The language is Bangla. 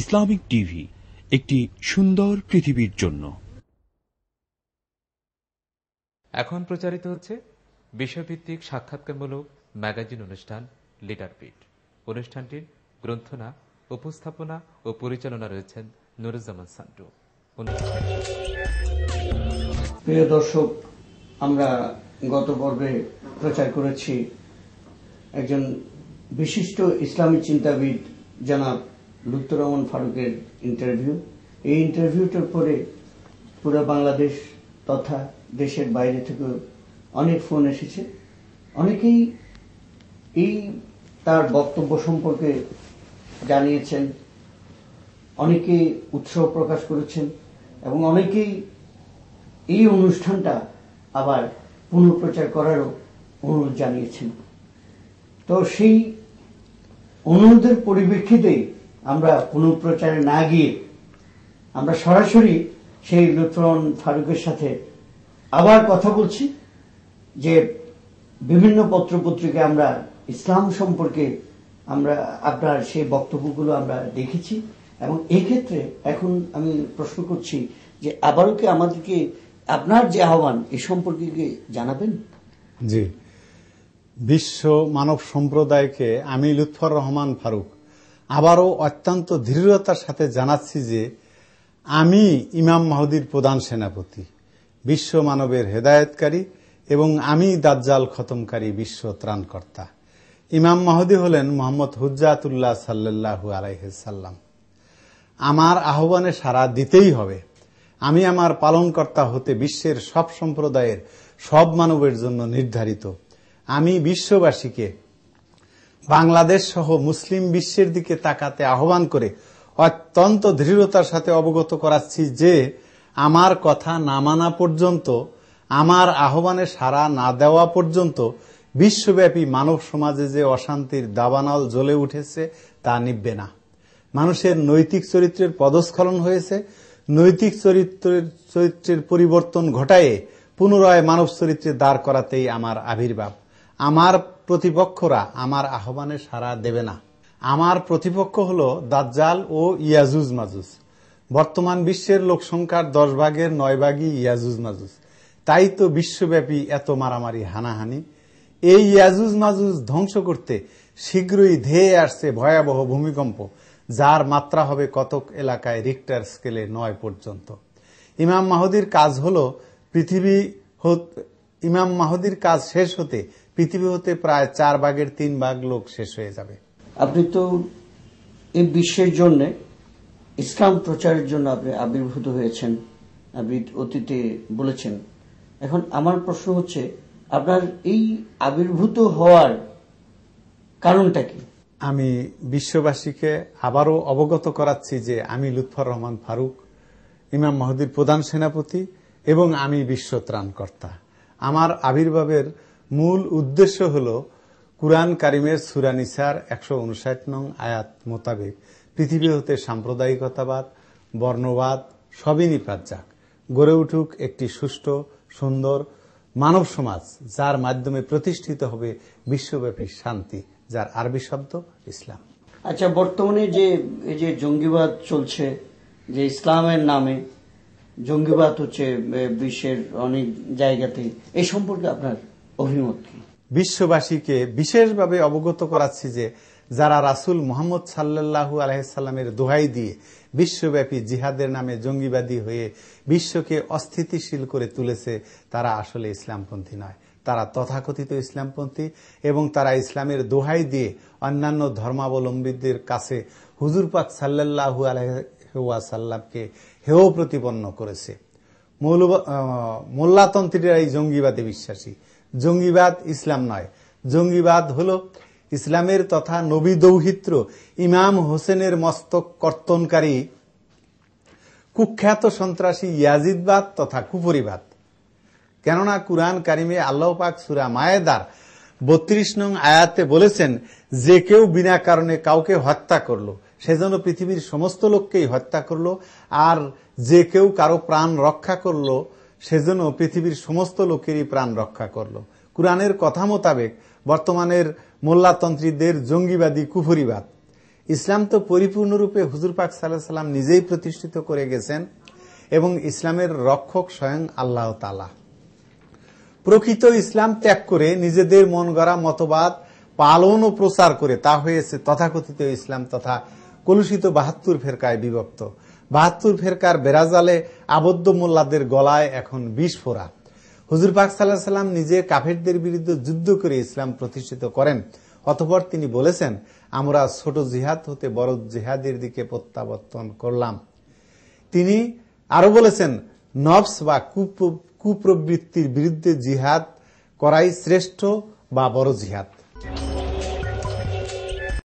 ইসলামিক টিভি, একটি সুন্দর পৃথিবীর জন্য। এখন প্রচারিত হচ্ছে বিষয়ভিত্তিক সাক্ষাৎকারমূলক ম্যাগাজিন অনুষ্ঠান লিডারবিট। অনুষ্ঠানটির গ্রন্থনা, উপস্থাপনা ও পরিচালনা রয়েছেন নুরুজ্জামান সান্টু। প্রিয় দর্শক, আমরা গত পর্বে প্রচার করেছি একজন বিশিষ্ট ইসলামী চিন্তাবিদ জনাব লুৎফর রহমান ফারুকের ইন্টারভিউ। এই ইন্টারভিউটার পরে পুরো বাংলাদেশ তথা দেশের বাইরে থেকে অনেক ফোন এসেছে। অনেকেই এই তার বক্তব্য সম্পর্কে জানিয়েছেন, অনেকে উৎসাহ প্রকাশ করেছেন এবং অনেকেই এই অনুষ্ঠানটা আবার পুনঃপ্রচার করারও অনুরোধ জানিয়েছেন। তো সেই অনুরোধের পরিপ্রেক্ষিতে আমরা পুনঃপ্রচারে না গিয়ে আমরা সরাসরি সেই লুৎফর রহমান ফারুকের সাথে আবার কথা বলছি যে বিভিন্ন পত্রপত্রিকায় আমরা ইসলাম সম্পর্কে আমরা আপনার সেই বক্তব্যগুলো আমরা দেখেছি এবং এই ক্ষেত্রে এখন আমি প্রশ্ন করছি যে আবারও কি আমাদেরকে আপনার যে আহ্বান এ সম্পর্কে কি জানাবেন? জি, বিশ্ব মানব সম্প্রদায়কে আমি লুৎফর রহমান ফারুক আবারও অত্যন্ত দৃঢ়তার সাথে জানাচ্ছি যে আমি ইমাম মাহদীর প্রধান সেনাপতি, বিশ্ব মানবের হেদায়েতকারী এবং আমি দাজ্জাল খতমকারী বিশ্ব ত্রাণকর্তা। ইমাম মাহদী হলেন মোহাম্মদ হুজ্জাতুল্লাহ সাল্লাল্লাহু আলাইহি সাল্লাম। আমার আহ্বানে সাড়া দিতেই হবে। আমি আমার পালনকর্তা হতে বিশ্বের সব সম্প্রদায়ের সব মানবের জন্য নির্ধারিত। আমি বিশ্ববাসীকে বাংলাদেশ সহ মুসলিম বিশ্বের দিকে তাকাতে আহ্বান করে অত্যন্ত দৃঢ়তার সাথে অবগত করাচ্ছি যে আমার কথা না মানা পর্যন্ত, আমার আহ্বানে সাড়া না দেওয়া পর্যন্ত বিশ্বব্যাপী মানব সমাজে যে অশান্তির দাবানল জ্বলে উঠেছে তা নিভবে না। মানুষের নৈতিক চরিত্রের পদস্খলন হয়েছে। নৈতিক চরিত্রের পরিবর্তন ঘটায়ে পুনরায় মানব চরিত্রে দাঁড় করাতেই আমার আবির্ভাব। আমার প্রতিপক্ষরা আমার আহ্বানে সাড়া দেবে না। আমার প্রতিপক্ষ হল দাজ্জাল ও ইয়াজুজ মাজুজ। বর্তমান বিশ্বের লোক সংখ্যার 10 ভাগের 9 ভাগই ইয়াজুজ মাজুজ। তাই তো বিশ্বব্যাপী এত মারামারি, হানাহানি। এই ইয়াজুজ মাজুজ ধ্বংস করতে শীঘ্রই ধেয়ে আসছে ভয়াবহ ভূমিকম্প, যার মাত্রা হবে কতক এলাকায় রিক্টার স্কেলে 9 পর্যন্ত। ইমাম মাহদীর কাজ শেষ হতে পৃথিবী হতে প্রায় 4 ভাগের 3 ভাগ লোক শেষ হয়ে যাবে। আপনি তো এই বিশ্বের জন্য, ইসলাম প্রচারের জন্য আপনি আবির্ভূত হয়েছেন, আপনি অতীতে বলেছেন। এখন আমার প্রশ্ন হচ্ছে, আপনার এই আবির্ভূত হওয়ার কারণটা কি? আমি বিশ্ববাসীকে আবারও অবগত করাচ্ছি যে আমি লুৎফর রহমান ফারুক, ইমাম মাহদীর প্রধান সেনাপতি এবং আমি বিশ্ব ত্রাণকর্তা। আমার আবির্ভাবের মূল উদ্দেশ্য হল কুরআন কারিমের সূরা নিসার 159 নং আয়াত মোতাবেক পৃথিবী হতে সাম্প্রদায়িকতাবাদ, বর্ণবাদ সবই নিপাত যাক, গড়ে উঠুক একটি সুষ্ঠু সুন্দর মানব সমাজ, যার মাধ্যমে প্রতিষ্ঠিত হবে বিশ্বব্যাপী শান্তি, যার আরবি শব্দ ইসলাম। আচ্ছা, বর্তমানে এই যে জঙ্গিবাদ চলছে, যে ইসলামের নামে জঙ্গিবাদ হচ্ছে বিশ্বের অনেক জায়গাতে, এই সম্পর্কে আপনার অভিমত কি? বিশ্ববাসীকে বিশেষভাবে অবগত করাচ্ছি যে যারা রাসূল মুহাম্মদ সাল্লাল্লাহু আলাইহি সাল্লামের দোহাই দিয়ে বিশ্বব্যাপী জিহাদের নামে জঙ্গিবাদী হয়ে বিশ্বকে অস্থিতিশীল করে তুলেছে, তারা আসলে ইসলামপন্থী নয়। তারা তথাকথিত ইসলামপন্থী এবং তারা ইসলামের দোহাই দিয়ে অন্যান্য ধর্মাবলম্বীদের কাছে হুজুর পাক সাল্লাল্লাহু আলাইহি ওয়াসাল্লামকে হেয় প্রতিপন্ন করেছে। মোল্লাতন্ত্রীরা এই জঙ্গিবাদে বিশ্বাসী। জঙ্গিবাদ ইসলাম নয়। জঙ্গিবাদ হল ইসলামের তথা নবী দৌহিত্র ইমাম হোসেনের মস্তক কর্তনকারী কুখ্যাত সন্ত্রাসী ইয়াজিদবাদ তথা কুফরিবাদ। কেননা কুরআন কারিমে আল্লাহ পাক সূরা মায়েদার 32 নং আয়াতে বলেছেন, যে কেউ বিনা কারণে কাউকে হত্যা করলো সেজন্য পৃথিবীর সমস্ত লোককেই হত্যা করলো, আর যে কেউ কারো প্রাণ রক্ষা করলো সেজন্য পৃথিবীর সমস্ত লোকেরই প্রাণ রক্ষা করলো। কুরআনের কথা মোতাবেক বর্তমানের মোল্লাতন্ত্রীদের জঙ্গিবাদী কুফরিবাদ ইসলাম তো পরিপূর্ণরূপে হুজুর পাক সাল্লাল্লাহু আলাইহি সাল্লাম নিজেই প্রতিষ্ঠিত করে গেছেন এবং ইসলামের রক্ষক স্বয়ং আল্লাহ তাআলা। প্রকৃত ইসলাম ত্যাগ করে নিজেদের মন গড়া মতবাদ পালন ও প্রচার করে তা হয়েছে তথাকথিত ইসলাম তথা কলুষিত 72 ফেরকায় বিভক্ত। 72 ফেরকার বেড়াজালে আবদ্ধ মোল্লাদের গলায় এখন বিষ ফোড়া। হুজুর পাক সাল্লাল্লাহু আলাইহি সাল্লাম নিজে কাফেরদের বিরুদ্ধে যুদ্ধ করে ইসলাম প্রতিষ্ঠিত করেন। অতঃপর তিনি বলেছেন, আমরা ছোট জিহাদ হতে বড় জিহাদের দিকে প্রত্যাবর্তন করলাম। তিনি আরো বলেছেন, নফস বা কুপ্রবৃত্তির বিরুদ্ধে জিহাদ করাই শ্রেষ্ঠ বা বড় জিহাদ।